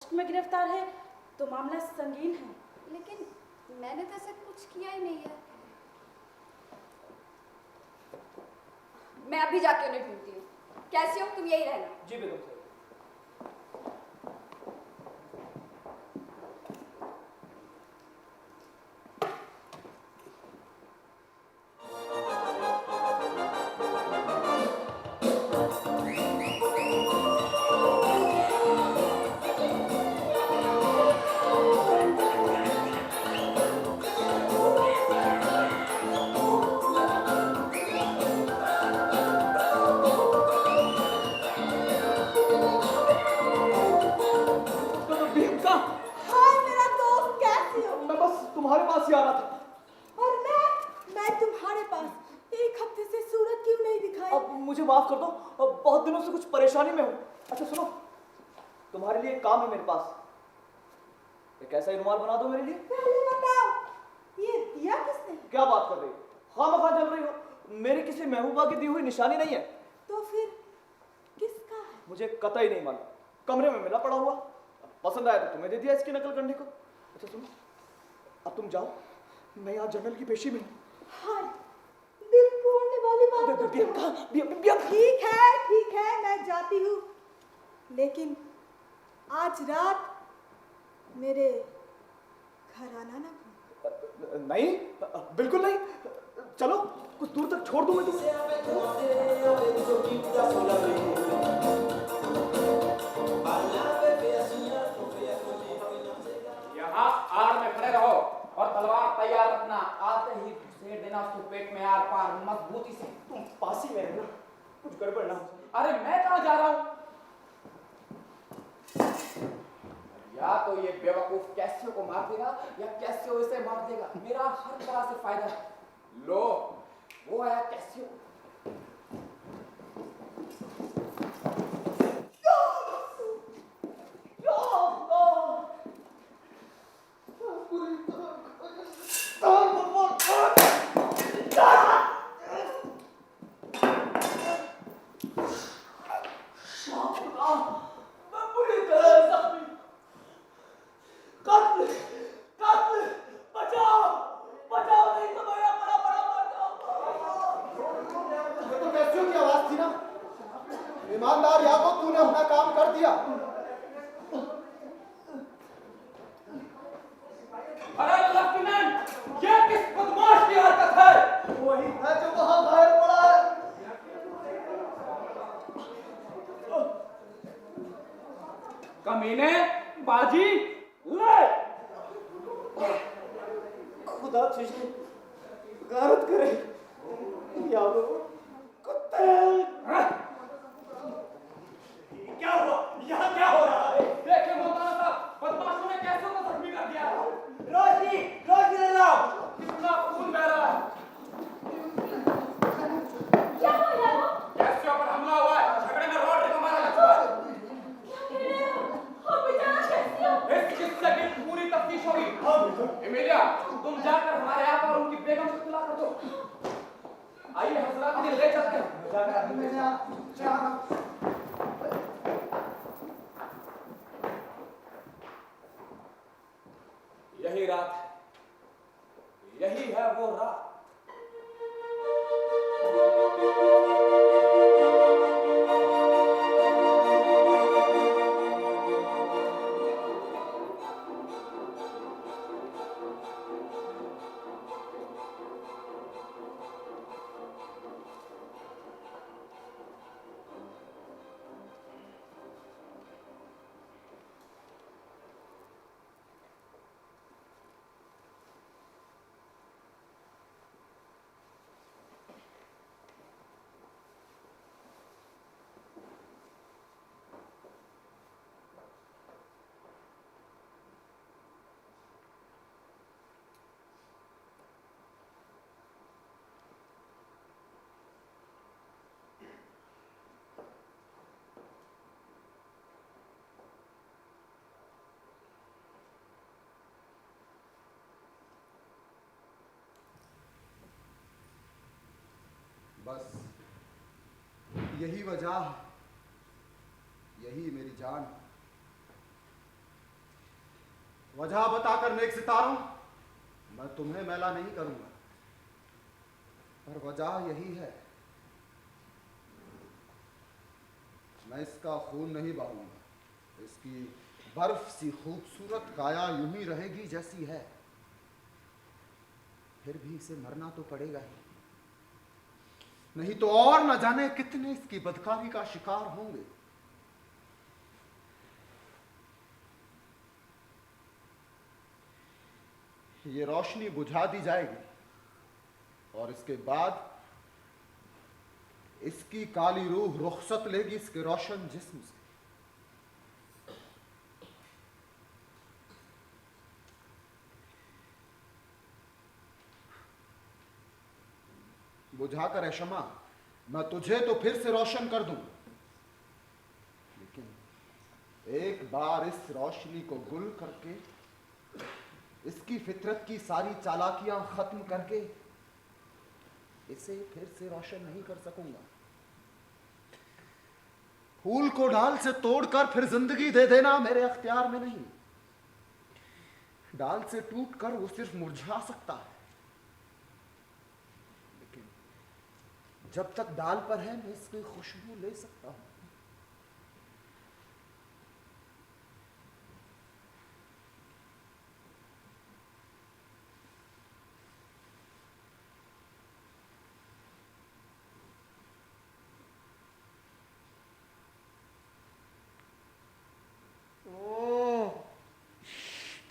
में गिरफ्तार है तो मामला संगीन है। लेकिन मैंने तो ऐसा कुछ किया ही नहीं है। मैं अभी जाके उन्हें ढूंढती हूँ। कैसी हो तुम, यही रहना। जी बेगम साहब। तुम्हारे पास ही आ रहा था। और मैं तुम्हारे पास एक हफ्ते से सूरत क्यों नहीं दिखाई? अब मुझे माफ कर दो, अब बहुत दिनों से कुछ परेशानी में हूँ। अच्छा सुनो, तुम्हारे लिए एक काम है मेरे पास। एक ऐसा रुमाल बना दो मेरे लिए। पहले बताओ, ये दिया किसने? क्या बात कर रही हो, खामखा जल रही हो। मेरी किसी महबूबा की दी हुई निशानी नहीं है। तो फिर किसका है? मुझे कतई नहीं मालूम, कमरे में मिला पड़ा हुआ, पसंद आया तो तुम्हें दे दिया इसकी नकल करने को। अच्छा सुनो, अब तुम जाओ, मैं यहाँ जनरल की पेशी में हूँ। हाय, दिल तोड़ने वाली बात करते हो। ठीक है, मैं जाती हूँ, लेकिन आज रात मेरे घर आना ना। नहीं, बिल्कुल नहीं। चलो कुछ दूर तक छोड़ दूं मैं तुम्हें। यहाँ आड़ में खड़े रहो और तलवार तैयार रखना। आते ही घुसेड़ देना उसके पेट में आर पार मजबूती से। तुम पास ही में रहना, कुछ गड़बड़ ना हो। अरे मैं कहाँ जा रहा हूँ? या तो ये बेवकूफ कैसियो को मार देगा या कैसियो इसे मार देगा। मेरा हर तरह से फायदा है। लो, वो आया कैसियो। ईमानदार याकूब, तूने अपना काम कर दिया। अरे लेफ्टिनेंट, ये किस बदमाश की हरकत है? वही है जो वहां बाहर पड़ा है। कमीने, बाजी, ले! खुदा तुझे गारत करे याकूब, कुत्ते। क्या हुआ? यहाँ क्या हो रहा है? देखिए मोहतारा साहब, बदमाशों ने कैसे को जख्मी कर दिया। रोशनी ले लाओ। कितना खून बह रहा है। क्या हुआ यारो? कैसियो पर हमला हुआ है। झगड़े में रॉड का मारा लग चुका है। क्या कह रहे हो? और बेचारा कैसियो? इस किस्से की पूरी तफ्तीश होगी। एमिलिया, तुम जाकर हमारे आप और उनकी बेगम को इत्तला कर दो। आइए हजरत, मुझे ले चलते हैं। यही रात है, यही है वो रात। बस यही वजह है, यही मेरी जान। वजह बताकर नेक सितारों, मैं तुम्हें मैला नहीं करूंगा, पर वजह यही है, मैं इसका खून नहीं बहाऊंगा। इसकी बर्फ सी खूबसूरत काया यूं ही रहेगी जैसी है, फिर भी इसे मरना तो पड़ेगा ही, नहीं तो और न जाने कितने इसकी बदकारी का शिकार होंगे। ये रोशनी बुझा दी जाएगी और इसके बाद इसकी काली रूह रुखसत लेगी इसके रोशन जिस्म से। बुझाकर है शमा, मैं तुझे तो फिर से रोशन कर दूं, लेकिन एक बार इस रोशनी को गुल करके, इसकी फितरत की सारी चालाकियां खत्म करके इसे फिर से रोशन नहीं कर सकूंगा। फूल को डाल से तोड़कर फिर जिंदगी दे देना मेरे अख्तियार में नहीं। डाल से टूटकर वो सिर्फ मुरझा सकता है, लेकिन जब तक डाल पर है मैं इसकी खुशबू ले सकता हूं।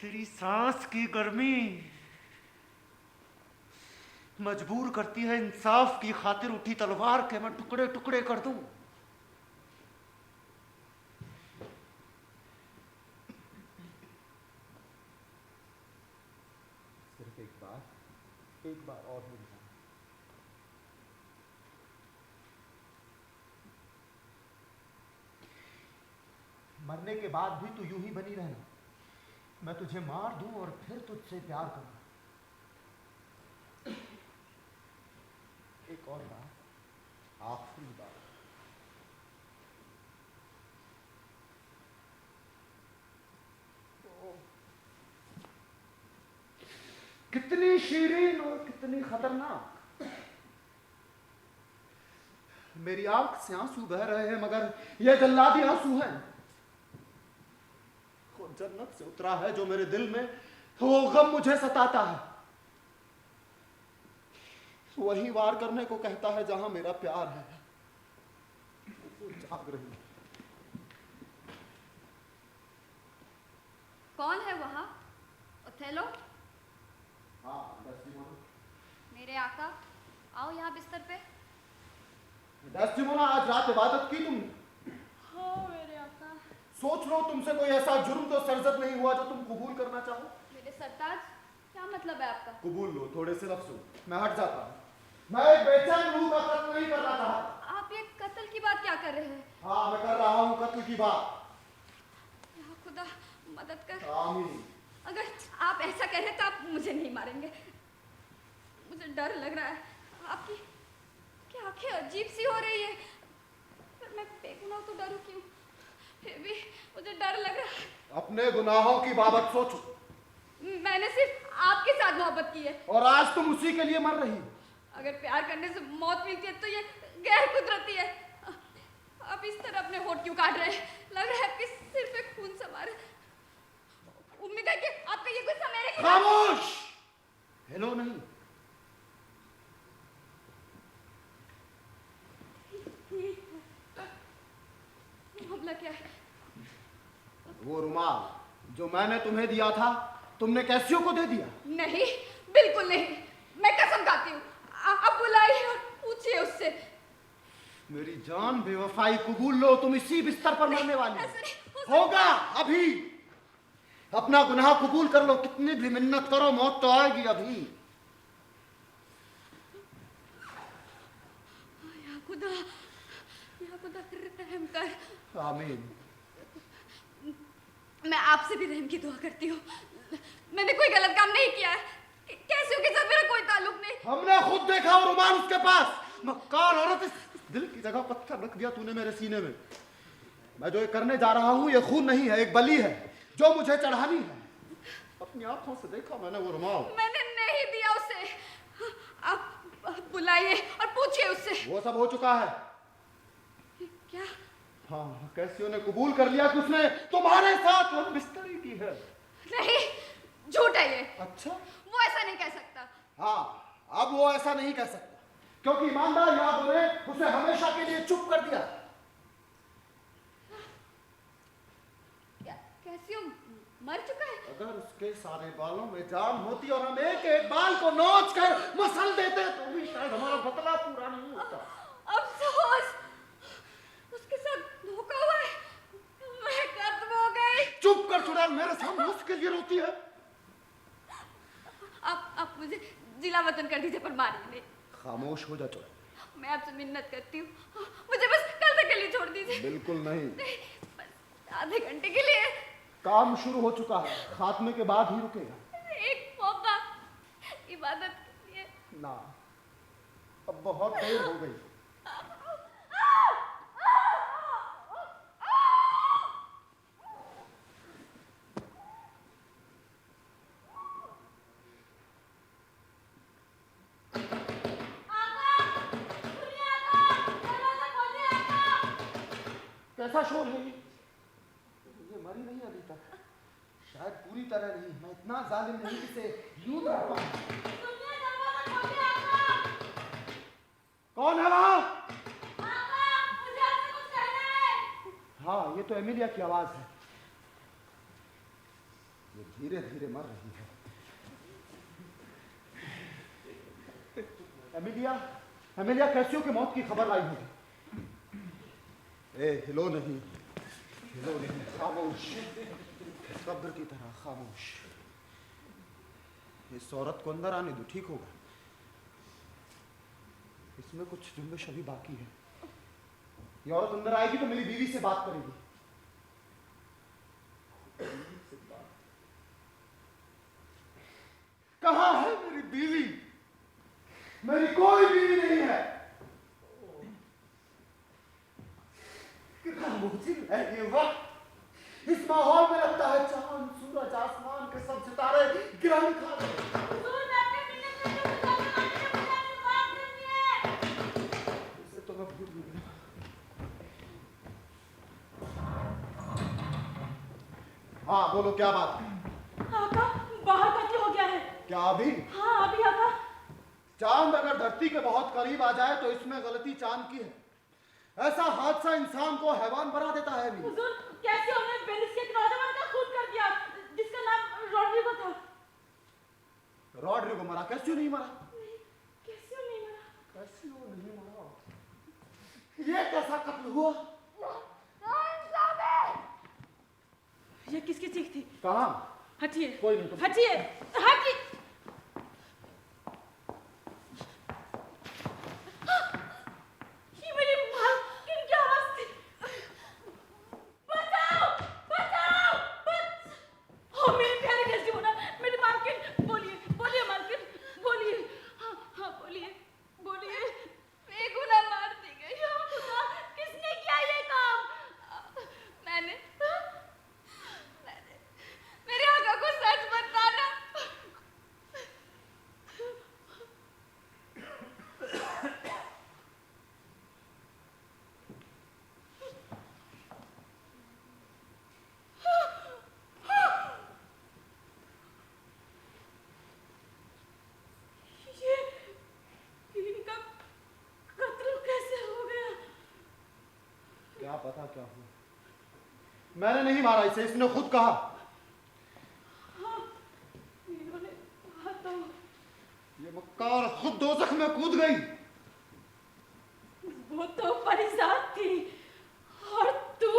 तेरी सांस की गर्मी मजबूर करती है इंसाफ की खातिर उठी तलवार के मैं टुकड़े टुकड़े कर दूं। सिर्फ एक बार और मिल जाए। मरने के बाद भी तू यूं ही बनी रहना, मैं तुझे मार दूं और फिर तुझसे प्यार करूं। एक और बात, आखिरी बात, कितनी शीरीन और कितनी खतरनाक। मेरी आंख से आंसू बह रहे हैं मगर ये जल्लादी आंसू हैं। वो जन्नत से उतरा है जो मेरे दिल में, वो गम मुझे सताता है। वही वार करने को कहता है जहां मेरा प्यार है। वो जाग रही है। कौन है वहां? ओथेलो? हाँ, डेस्टिमोना। मेरे आका, आओ यहाँ बिस्तर पे। डेस्टिमोना, आज रात इबादत की तुमने? हाँ मेरे आका। सोच लो तुमसे कोई ऐसा जुर्म तो सरजद नहीं हुआ जो तुम कबूल करना चाहो। मेरे सरताज, क्या मतलब है आपका? कबूल लो, थोड़े से लफ्ज़ों। मैं हट जाता हूँ। मैं एक बेचैन रूह का कत्ल नहीं करना चाहता। आप ये कत्ल की बात क्या कर रहे हैं? हाँ, मैं कर रहा हूँ कत्ल की बात। या खुदा, मदद कर। आमीन। अगर आप ऐसा कह रहे तो आप मुझे नहीं मारेंगे। मुझे डर लग रहा है। आपकी क्या आंखें अजीब सी हो रही है। पर मैं बेगुनाह तो डरूं क्यों? फिर भी मुझे डर लग रहा है। अपने गुनाहों की बाबत सोचो। मैंने सिर्फ आपके साथ मोहब्बत की है। और आज तुम उसी के लिए मर रही हो। अगर प्यार करने से मौत मिलती है तो ये गैर कुदरती है। आप इस तरह अपने होठ क्यों काट रहे हैं? लग रहा है आपके सिर पे खून सवार है। उम्मीद है कि आपका ये गुस्सा मेरे खिलाफ। खामोश! हेलो नहीं। मामला क्या है? वो रुमाल जो मैंने तुम्हें दिया था, तुमने कैसियो को दे दिया? नहीं, बिल्कुल नहीं। मैं कसम खाती हूँ। आप बुलाइए और पूछिए उससे। मेरी जान, बेवफाई कबूल लो, तुम इसी बिस्तर पर मरने वाली हो। होगा अभी। अपना गुनाह कबूल कर लो, कितनी भी मिन्नत करो, मौत तो आएगी अभी। या खुदा रहम कर। आमीन। मैं आपसे भी रहम की दुआ करती हूँ। मैंने कोई गलत काम नहीं किया है। कैसे के साथ मेरा कोई ताल्लुक नहीं। हमने खुद देखा वो रुमाल उसके पास। मक्कार औरत, इस दिल की जगह पत्थर रख दिया तूने मेरे सीने में। मैं जो ये करने जा रहा हूँ ये खून नहीं है, एक बलि है जो मुझे चढ़ानी है। अपनी आंखों से देखा मैंने वो रुमाल। मैंने नहीं दिया उसे। आप बुलाइए और पूछिए उससे। वो सब हो चुका है। क्या? हाँ, कैसियो ने कबूल कर लिया कि उसने तुम्हारे साथ वो बिस्तरी की है। नहीं, झूठ है ये। अच्छा, वो ऐसा नहीं कह सकता। हाँ, अब वो ऐसा नहीं कह सकता क्योंकि ईमानदार यादों ने उसे हमेशा के लिए चुप कर दिया। कैसियो मर चुका है? अगर उसके सारे बालों में जान होती और हम एक एक बाल को नोच कर मसल देते तो भी शायद हमारा बदला पूरा नहीं होता। अफसोस, उसके साथ धोखा हुआ है। मैं खत्म हो गई। चुप कर चुड़ैल, मेरे सामने उसके लिए रोती है। आप मुझे जिला वतन कर दीजिए पर मारिए नहीं। खामोश हो जा चुड़ैल। मैं आपसे मिन्नत करती हूँ, मुझे बस कल तक के लिए छोड़ दीजिए। बिल्कुल नहीं, बस आधे घंटे के लिए। काम शुरू हो चुका है, खात्मे के बाद ही रुकेगा। एक मौका इबादत के लिए। ना, अब बहुत देर हो गई। कैसा शोर है ये मरी नहीं अभी तक, शायद पूरी तरह नहीं। मैं इतना जालिम नहीं कि इसे यूं ना पाऊं। कौन है वहां? हाँ, ये तो एमिलिया की आवाज है। ये धीरे धीरे मर रही है। एमिलिया, एमिलिया, कैसियो की मौत की खबर आई होगी। ए, हिलो नहीं, हिलो नहीं, खामोश, कब्र की तरह खामोश। इस औरत को अंदर आने दो, ठीक होगा। इसमें कुछ जुम्बिश अभी बाकी है। ये औरत अंदर आएगी तो मेरी बीवी से बात करेगी। कहाँ है मेरी बीवी? मेरी कोई बीवी नहीं है। कितना मुश्किल है ये वक्त। इस माहौल में लगता है चांद, सूरज, आसमान के सब सितारे गिराने खा रहे हैं। इसे तो मैं भूल गया। हाँ, बोलो क्या बात है? आका, बाहर कत्ल हो गया है। क्या अभी? हाँ, अभी आका। चांद अगर धरती के बहुत करीब आ जाए तो इसमें गलती चांद की है। ऐसा हादसा इंसान को हैवान बना देता है। भी हुजूर, कैसे हमने वेनिस के एक नौजवान का खून कर दिया जिसका नाम रॉड्रिगो था। रॉड्रिगो मरा? कैसियो नहीं मरा? नहीं, कैसियो नहीं मरा। कैसियो नहीं मरा? ये कैसा कत्ल हुआ? ये किसकी चीख थी? कहाँ? हटिए। कोई नहीं, तुम हटिए, हटिए। ये मेरी मालकिन की आवाज थी। बचाओ, बचाओ, ओ मेरी प्यारी डेस्टिमोना, मेरी मालकिन, बोलिए, बोलिए मालकिन, बोलिए। हाँ, हाँ, बोलिए, बोलिए। बेगुनाह मार दी गई। या खुदा, किसने किया ये काम? मैंने मेरे आका को सच बताना। ये इनका कत्ल कैसे हो गया? क्या पता क्या हुआ। मैंने नहीं मारा इसे, इसने खुद कहा। हाँ, इन्होंने कहा तो। ये मक्कार खुद दोज़ख में कूद गई। वो तो परिजात थी और तू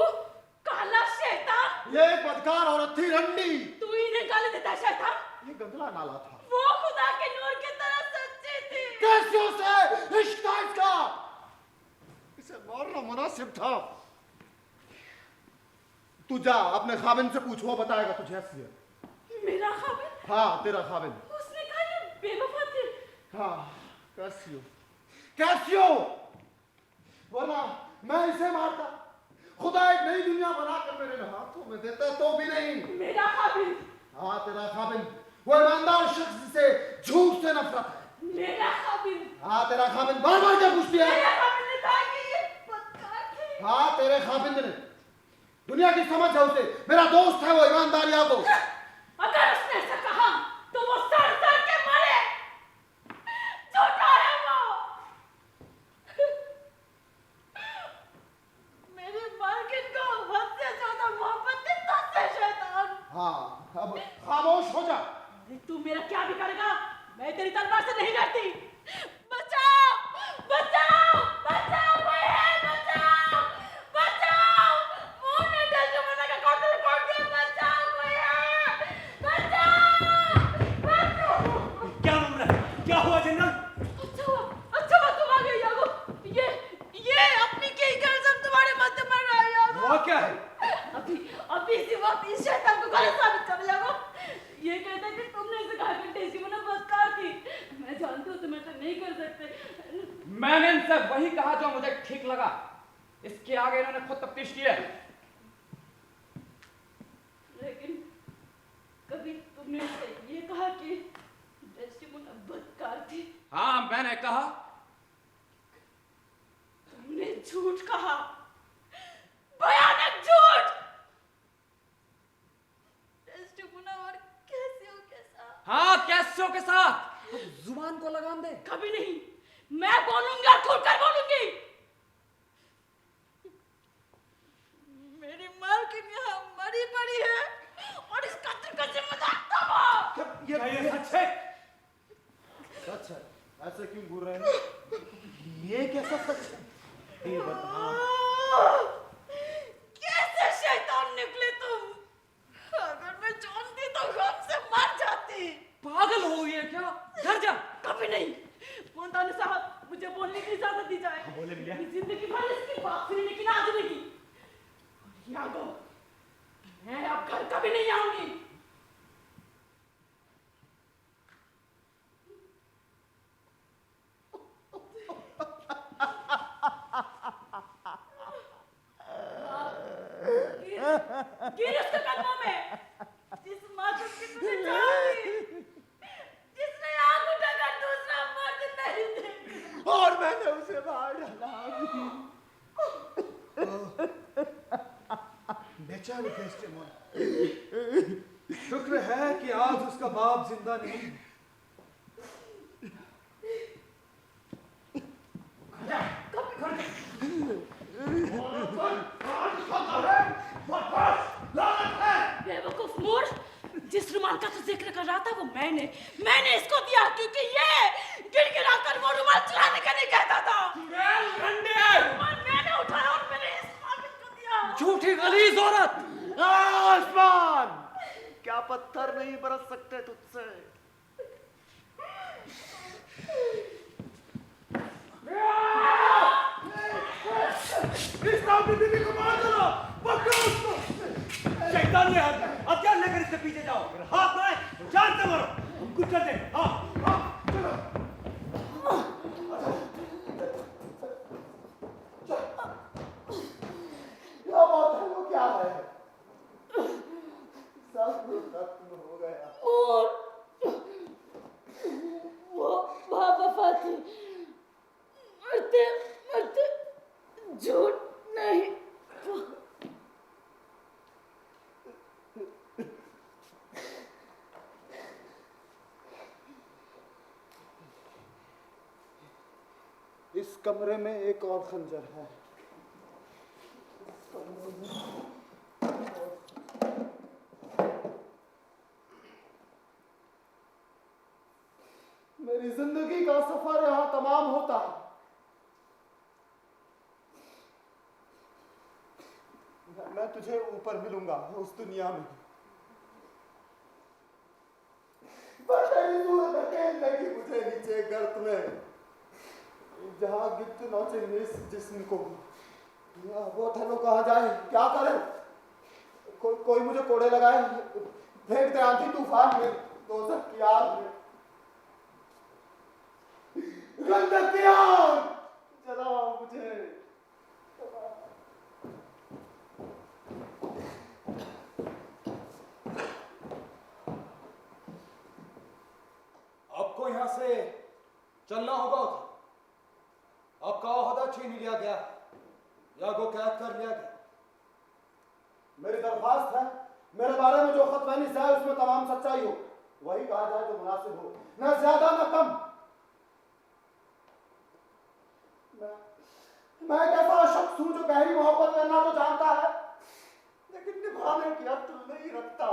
काला शैतान। ये बदकार औरत थी रंडी। तू ही निकाल देता शैतान। ये गंदला नाला था। वो खुदा के नूर की तरह सच्ची थी। कैसियो से इश्क था इसका। इसे मारना मुनासिब था। तू जा अपने खाविन से पूछ, वो बताएगा तुझे असलियत। मेरा खाविन? हाँ, तेरा खाविन। उसने कहा ये बेवफा थी। हाँ, कैसियो, कैसियो, वरना मैं इसे मारता। खुदा एक नई दुनिया बनाकर मेरे हाथों में देता तो भी नहीं। मेरा खाविन। हाँ, तेरा खाविन शख्स से झूठ से नफरत है। मेरा खामिन, हाँ तेरा खामिन बार बार क्या पूछती है? मेरा खामिन ने कहा कि ये बदकार थी। हाँ तेरे खामिन ने, दुनिया की समझ है उसे, मेरा दोस्त है वो, ईमानदारियां को। अगर उसने ऐसा कहा तो वो सर सर के मरे, झूठा है वो। मेरी मालकिन को हद से ज्यादा मोहब्बत थी तुझसे शैतान। हाँ अब खामोश हो जा। तू मेरा क्या भी करेगा, मैं तेरी तलवार से नहीं डरती। बचाओ बचाओ बचाओ, कोई है, बचाओ बचाओ, मोहन ने दुश्मन का कातिल कर दिया, बचाओ कोई है, बचाओ बचाओ। क्या मामला है? क्या हुआ जनरल? अच्छा हुआ तुम आ गए यागो। ये अपनी के गर्दन तुम्हारे मध्य मर रहा है यागो। हुआ क्या है? अभी इसी वक्त इस शैतान को गलत साबित कर यागो। ये कहता है कि तुमने इसे कहा कि डेस्टिमोना बदकार थी। मैं जानती हूँ तुम ऐसा नहीं कर सकते। मैंने इनसे वही कहा जो मुझे ठीक लगा। इसके आगे इन्होंने खुद तफ्तीश की है। लेकिन कभी तुमने इसे ये कहा कि डेस्टिमोना बदकार थी? हाँ मैंने कहा। तुमने झूठ कहा, भयानक झूठ। डेस्टिमोना और कैसियो के साथ। हाँ कैसियो के साथ। जुबान को लगाम दे। कभी नहीं, मैं बोलूंगा, खुलकर बोलूंगी। मेरी मालकिन यहाँ मरी पड़ी है और इस कत्ल का जिम्मेदार तुम हो। क्या ये सच है? सच है, ऐसे क्यों बोल रहे हैं? ये कैसा सच है? ये बता। कैसे शैतान निकले तुम? अगर मैं जानती तो गम से मर जाती। पागल हो गई है क्या? घर जा। कभी नहीं। मोहनदानी साहब, मुझे बोलने की इजाजत दी जाए। बोले मिलिया। जिंदगी भर इसकी बात सुनने की ना जिंदगी। और यादो, मैं अब घर कभी नहीं आऊंगी। गिर उसके कदमों में, जिस मासूम की तुझे चाहती, जिसने आंख उठाकर दूसरा मर्द नहीं देखा। और मैंने उसे मार डाला। बेचारी डेस्टिमोना, शुक्र है कि आज उसका बाप जिंदा नहीं। बेवकूफ मूर्ख, जिस रुमाल का तू जिक्र कर रहा था वो मैंने इसको दिया, क्योंकि ये गिड़गिड़ाकर वो रुमाल चलाने का नहीं कहता था। रुमाल मैंने उठाया और मैंने इस हामिद को दिया। झूठी गलीज औरत। आसमान, क्या पत्थर नहीं बरस सकते तुझसे? इस कामनी बीवी को मार डालो। पकड़ो उसको। शैतान ने हथियार लेकर इसके पीछे जाओ। अगर हाथ आए तो जान से मारो। हम कुछ कर दें। हाँ चलो। क्या बात है? वो क्या है? सब कुछ खत्म हो गया। और वो वफा थी, मरते मरते झूठ नहीं। इस कमरे में एक और खंजर है। मेरी जिंदगी का सफर यहां तमाम होता है। मैं तुझे ऊपर मिलूंगा उस दुनिया में, पर तेरी सूरत धकेल देगी मुझे नीचे गर्त में, जहां गिफ्ट नौचेंगे इस जिस्म को। वो थलो कहाँ जाए, क्या करे? कोई मुझे कोड़े लगाए, फेंक दे आंधी तूफान में, दोज़ख की आग में। गंधक की आग जलाओ मुझे। यहाँ से चलना होगा उधर। आपका ओहदा छीन लिया गया या को कैद कर लिया गया। मेरी दरख्वास्त है, मेरे बारे में जो खतवानी है उसमें तमाम सच्चाई हो, वही कहा जाए जो मुनासिब हो, न ज्यादा न कम। मैं एक ऐसा शख्स हूं जो गहरी मोहब्बत करना तो जानता है, लेकिन निभाने की अक्ल नहीं रखता।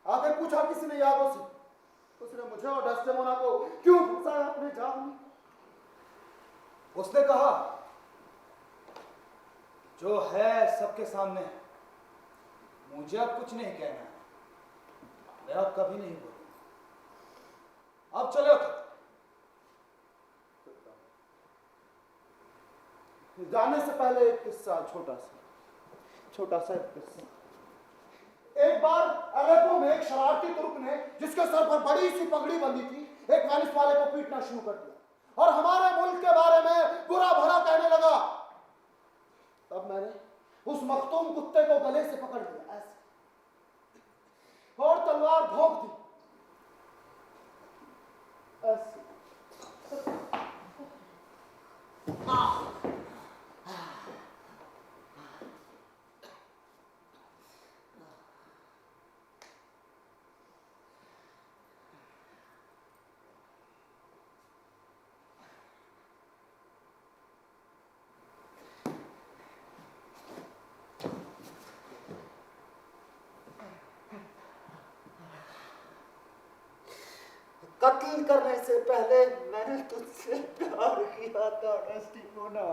आगे पूछा किसी ने यागो से, उसने मुझे और डेस्डेमोना को क्यों फंसाया अपने जाल में। उसने कहा जो है सबके सामने है, मुझे अब कुछ नहीं कहना है, मैं अब कभी नहीं बोलूंगा। अब चले उठो। जाने से पहले एक किस्सा, छोटा सा एक किस्सा। एक बार अलेप्पो में एक शरारती तुर्क ने, जिसके सर पर बड़ी सी पगड़ी बंधी थी, एक वेनिस वाले को पीटना शुरू कर दिया और हमारे मुल्क के बारे में बुरा भला कहने लगा। तब मैंने उस मखतूम कुत्ते को गले से पकड़ लिया ऐसे और तलवार भोंक दी ऐसे। कत्ल करने से पहले मैंने तुझसे प्यार किया था डेस्टिमोना।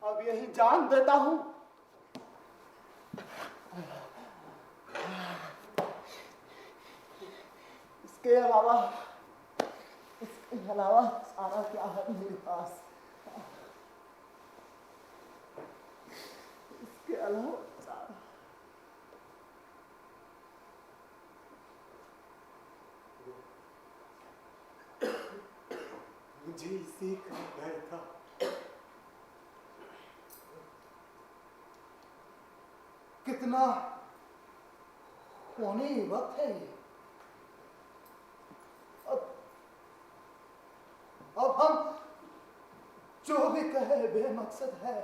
अब यही जान देता हूं। इसके अलावा सारा क्या है मेरे पास। इसके अलावा सारा मुझे इसी का डर था। कितना होने वक्त है ये। अब हम जो भी कहे बेमकसद है।